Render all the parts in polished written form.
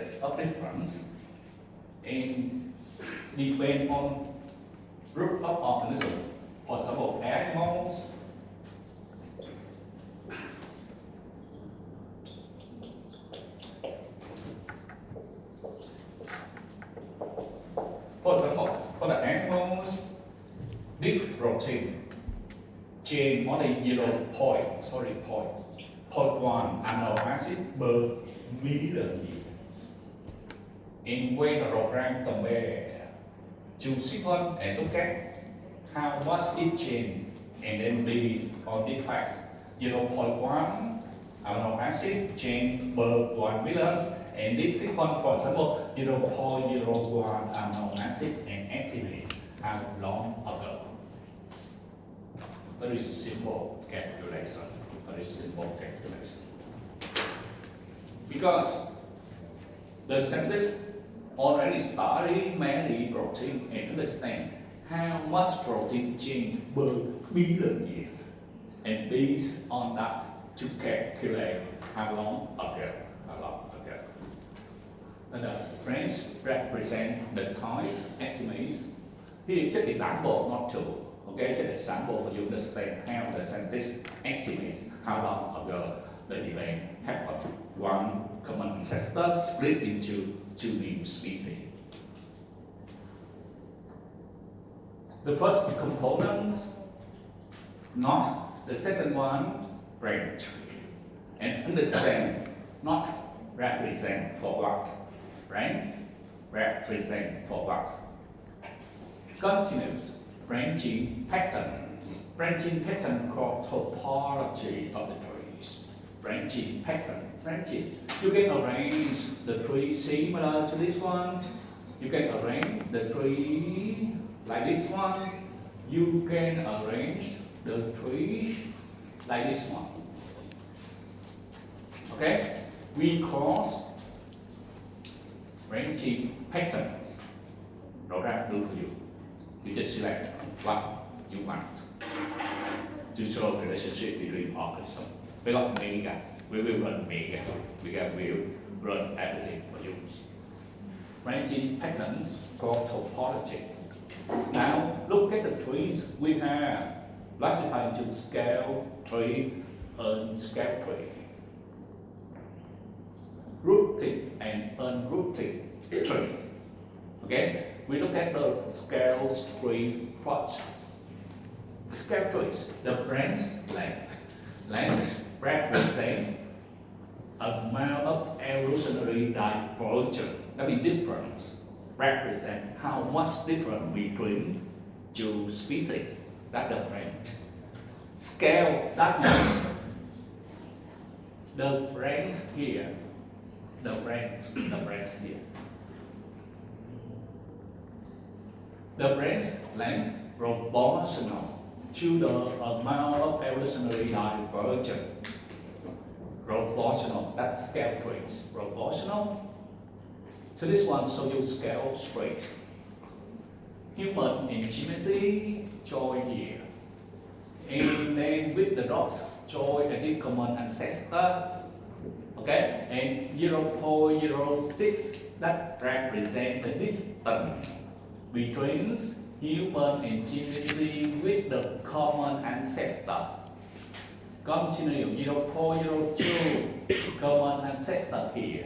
percentage of difference in depend on group of organisms. For example, animals, for the animals, this protein change only 0.1 amino acid per million year. In when the program compare to sequence and look at how much it changed, and then based on this fact, 0.1 amino acid change per 1 million, and this sequence, for example, 0.01 amino acid and activates how long ago. Very simple calculation. Very simple calculation. Because the scientists already study many protein and understand how much protein change per million years, and based on that to calculate how long ago. And the French represent the times estimates. Here is just example, not two. Okay, just example for you to understand how the scientists estimates how long ago the event happened. One common ancestor split into two new species. The first component, not the second one, branch. And understand, not represent for what, right? Represent for what? Continuous branching patterns. Branching pattern called topology of the trees. Branching pattern. Branching. You can arrange the tree similar to this one. You can arrange the tree like this one. You can arrange the tree like this one. Okay? We call branching patterns. Program do for you. You just select what you want to show the relationship between organisms. We got mega. We will run mega. We will run everything for you. Branching patterns called topology. Now look at the trees we have classified into scale tree and scale tree. Rooted and unrooted tree. Okay? We look at the scale tree first. The scale trees, the branch length. Length represents amount of evolutionary divergence. That means difference. Represent how much difference between two species. That's the branch. Scale, that means the branch here. The branch here. The branch length proportional to the amount of evolutionary divergence. Proportional, that's scale trees. Proportional. So this one shows you scale trees. Human and chimpanzee join here. And then with the dogs join a common ancestor. Okay, and 0.06 that represents the distance between human and chimpanzee with the common ancestor. Continue 0.02 common ancestor here.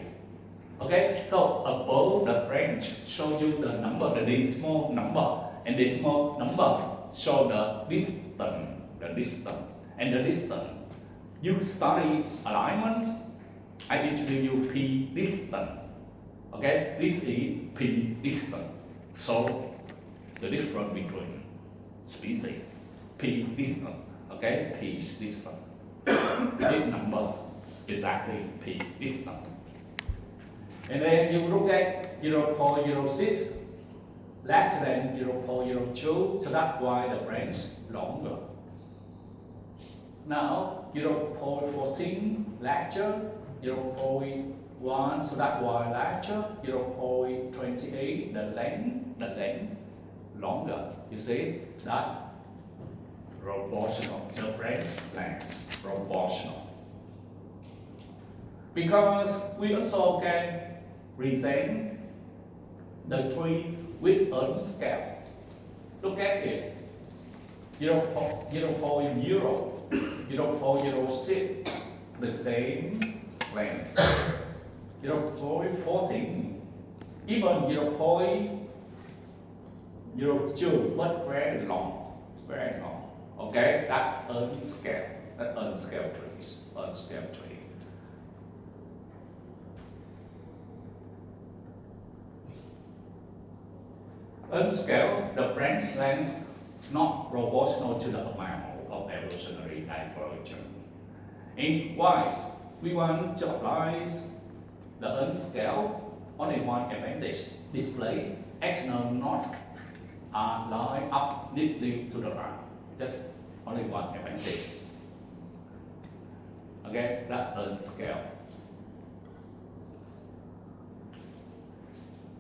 Okay, so above the branch show you the number, the decimal number, and decimal number show the distance, and the distance. You study alignment. I introduce you P distance. Okay, this is P distance. So the difference between species, P distance. Okay, P distance. This number exactly P distance. And then you look at 0.06 less than 0.02, so that's why the branch longer. Now 0.14 larger, 0.1, so that's why larger, 0.28 the length longer. You see that proportional, the branch length proportional. Because we also can present the tree with earth scale. Look at it. 0.06, the same length. 0.14, even 0.02, but very long. Okay, that earth scale. That earth scale trees. Earth scale tree. Earth scale, the branch length not proportional to the amount of evolutionary divergence. In wise, we want to apply the earth scale. Only one advantage: display external knot are lined up neatly to the ground. Just only one advantage. Okay, that earth scale.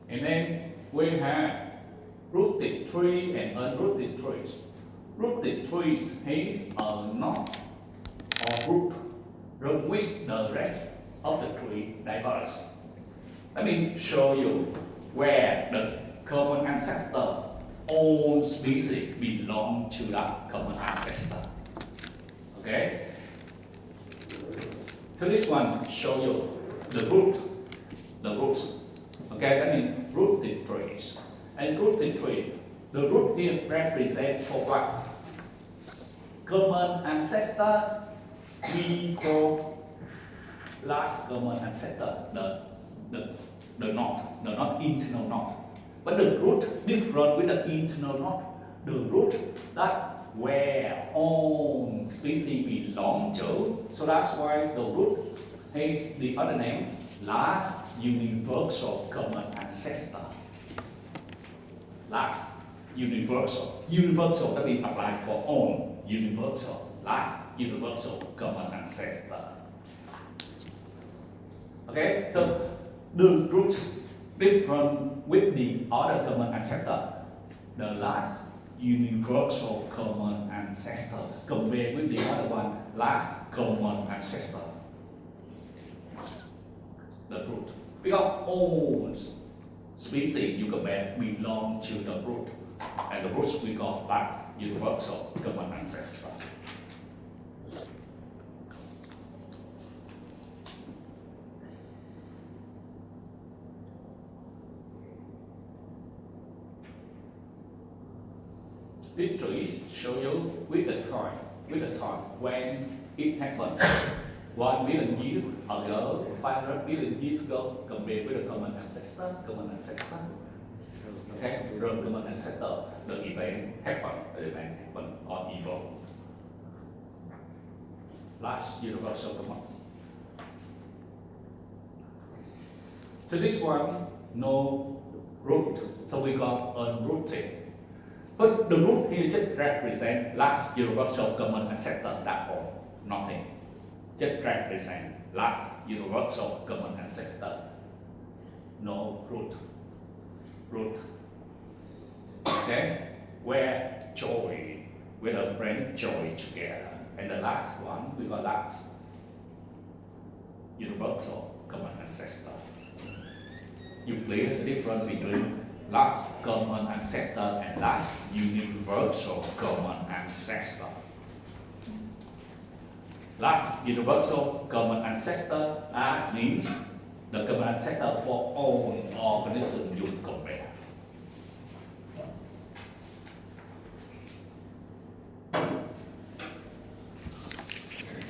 And then we have rooted tree and unrooted trees. Rooted trees has a knot or root from which the rest of the tree diverges. Let me show you where the common ancestor, all species belong to that common ancestor. Okay? So this one show you the roots. Okay, that means rooted trees. And rooted tree, the root here represent for what? Common ancestor, we call last common ancestor, the knot, not internal knot. But the root different with the internal knot. The root that where all species belong to. So that's why the root has the other name, last universal common ancestor. Last universal. Universal that means applied for all. Universal. Last universal common ancestor. Okay, so the root different with the other common ancestor. The last universal common ancestor compared with the other one, last common ancestor. The root. Because all species you compare belong to the root, and the roots we call last universal common ancestor. This tree show you with the time when it happened. 1 million years ago, 500 million years ago, compared with the common ancestor. Okay, from common ancestor, the event happened or evolved. Last universal common. So this one, no root, so we got unrooted. But the root here just represent last universal common ancestor, that's all, nothing. Just represent last universal common ancestor. No root. Okay? Where joy, where the brain joy together. And the last one, we got last universal common ancestor. You clear the difference between last common ancestor and last universal common ancestor. Last universal common ancestor means the common ancestor for all organisms you compare.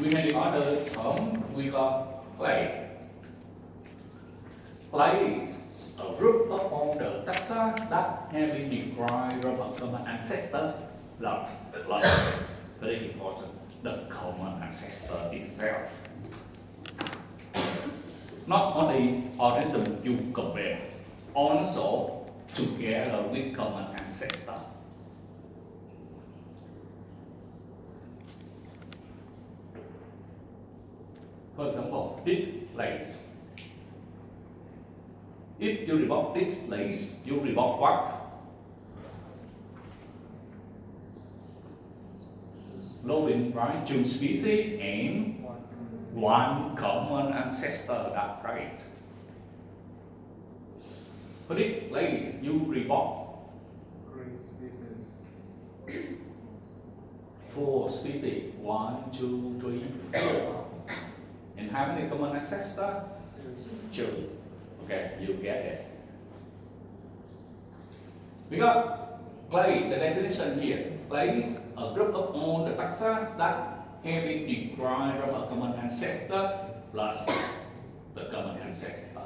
We have the other term, we got clay. Clay is a group of all the taxa that have been derived from a common ancestor, blood, very important, the common ancestor itself. Not only organism you compare, also together with common ancestor. For example, this place. If you remove this place, you remove what? Loving, right? Two species and one common ancestor, that's right. Put it like you report. 3 species. 4 species. 1, 2, 3, 4. And how many common ancestors? 2. Okay, you get it. We got clade, the definition here. Clade is a group of all the taxa that have been derived from a common ancestor plus the common ancestor.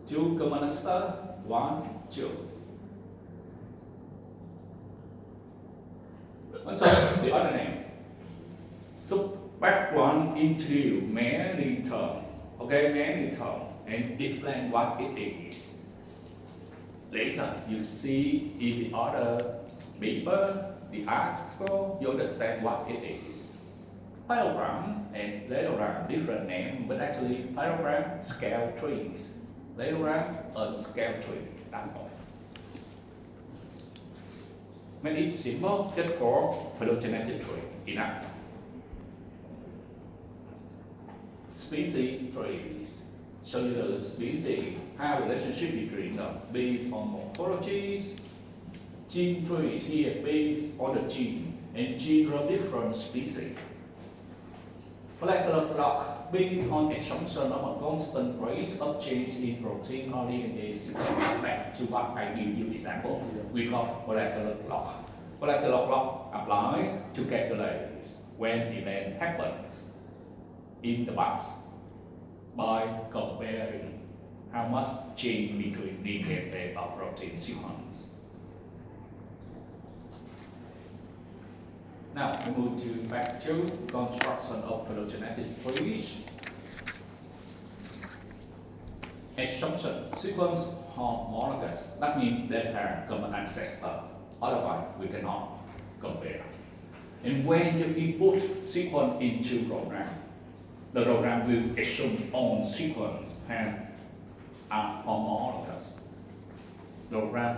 2 common ancestor, 1, 2. And so the other name. So background into many terms, okay, many terms, and explain what it is. Later, you see in the other paper, the article, you understand what it is. Phylogram and ledogram, different name, but actually phylogram scale trees. Ledogram a scale tree, that's all. When it's simple, just call phylogenetic tree, enough. Species trees show you the species have relationship between them based on morphologies. Gene trees here based on the gene and gene of different species. Molecular clock based on assumption of a constant rate of change in protein or DNA. You can come back to what I give you example. We call molecular clock. Molecular clock apply to calculate when event happens in the past by comparing how much change between DNA or protein sequence. Now we move to back to construction of phylogenetic trees. Assumption sequence homologous. That means they have common ancestor. Otherwise, we cannot compare. And when you input sequence into program, the program will assume on sequence are homologous. The program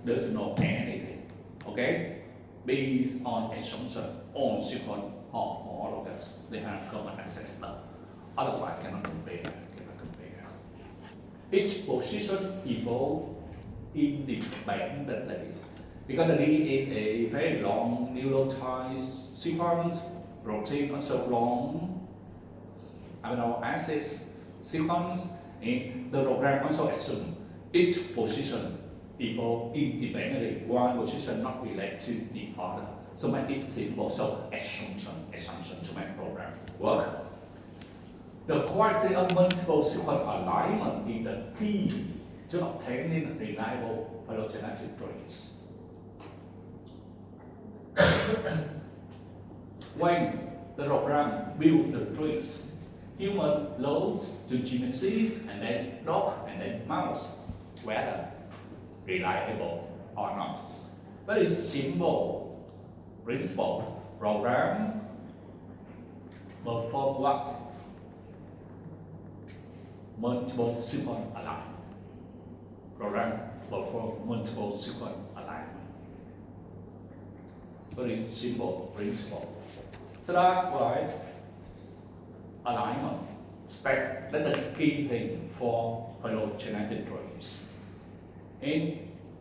doesn't know anything. Okay? Based on assumption on sequence homologous, they have common ancestor. Otherwise, cannot compare. Each position evolves independently because the DNA is very long nucleotide sequence, protein also long amino acid sequence, and the program also assumes each position evolve independently, one position not related to the other. So make it simple. So assumption to make program work. The quality of multiple sequence alignment is the key to obtaining reliable phylogenetic trees. When the program builds the trees, human loads to genesis and then dog and then mouse, whether reliable or not. Very simple principle. Program perform what? Multiple sequence alignment. Program perform multiple sequence alignment. Very simple principle. So that's why alignment step that's the key thing for phylogenetic trees. And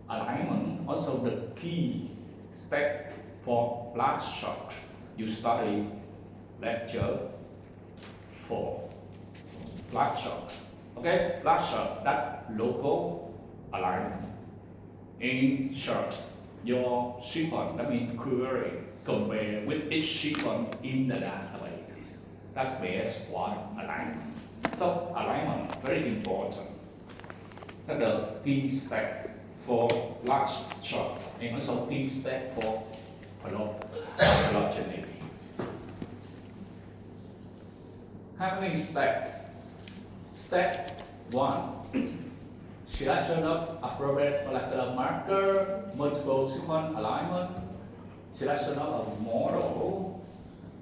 alignment also the key step for blood shock. You study lecture 4. Blood shock. Okay, blood shock that local alignment. In short, your sequence, that means query, compare with each sequence in the database. That based on alignment. So alignment very important. That's the key step for large shot and also key step for phylogenetic. How many steps? Step 1. Selection of appropriate molecular marker, multiple sequence alignment, selection of a model,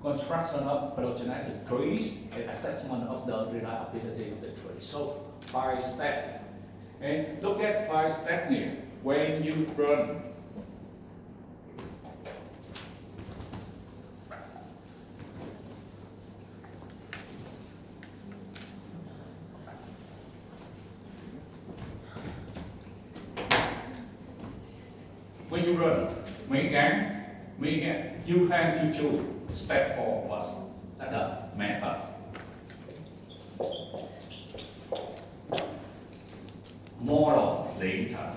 construction of phylogenetic trees, and assessment of the reliability of the tree. So 5 steps. And look at 5 steps here. When you run you run Megan, you have to choose step 4 first. That's the method. Model later.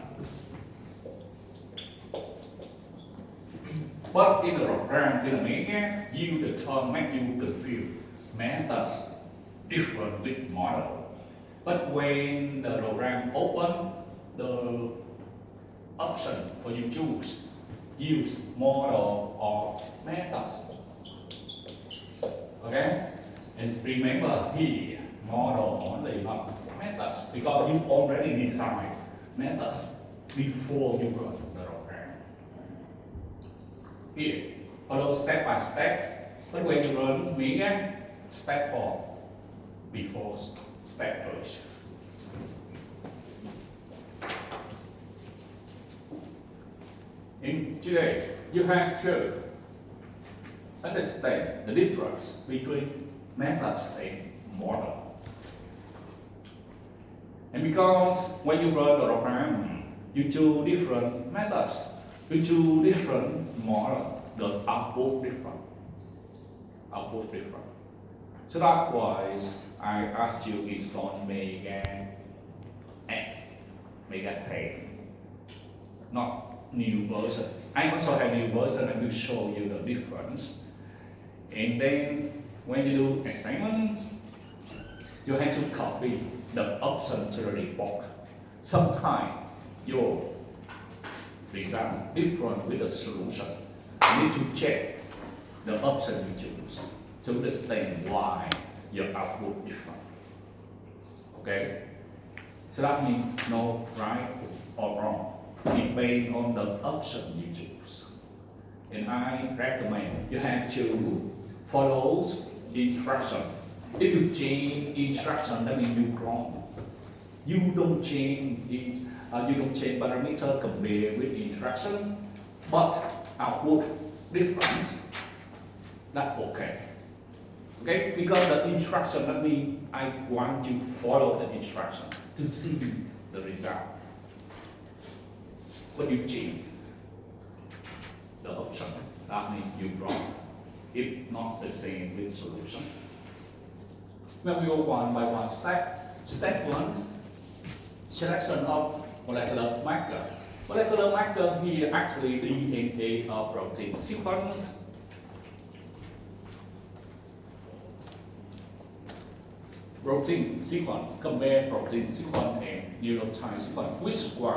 But in the program, in the Megan, you the term make you confuse methods different with model. But when the program open the option for you choose use model or methods. Okay? And remember here, model only not methods because you already design methods before you run the program. Here, follow step by step. But when you run Mega, step 4 before step 3. In today, you have to understand the difference between methods and model. And because when you run the program, you choose different methods, you choose different model, the output different. So that's why I asked you it's called Mega X, Mega 10, not new version. I also have new version and will show you the difference. And then when you do assignments, you have to copy the option to the report. Sometimes your result different with the solution. You need to check the option you choose to understand why your output different. Okay? So that means no right or wrong. Depend on the option you choose. And I recommend you have to follow instruction. If you change instruction, that means you wrong. You don't change it, you don't change parameter compared with instruction, but output difference. That's okay. Okay, because the instruction, that means I want you to follow the instruction to see the result. But you change the option, that means you wrong. If not the same with solution. Now we go one by one step. Step 1, selection of molecular marker. Molecular marker here actually DNA of protein sequence. Protein sequence, compare protein sequence and nucleotide sequence. Which one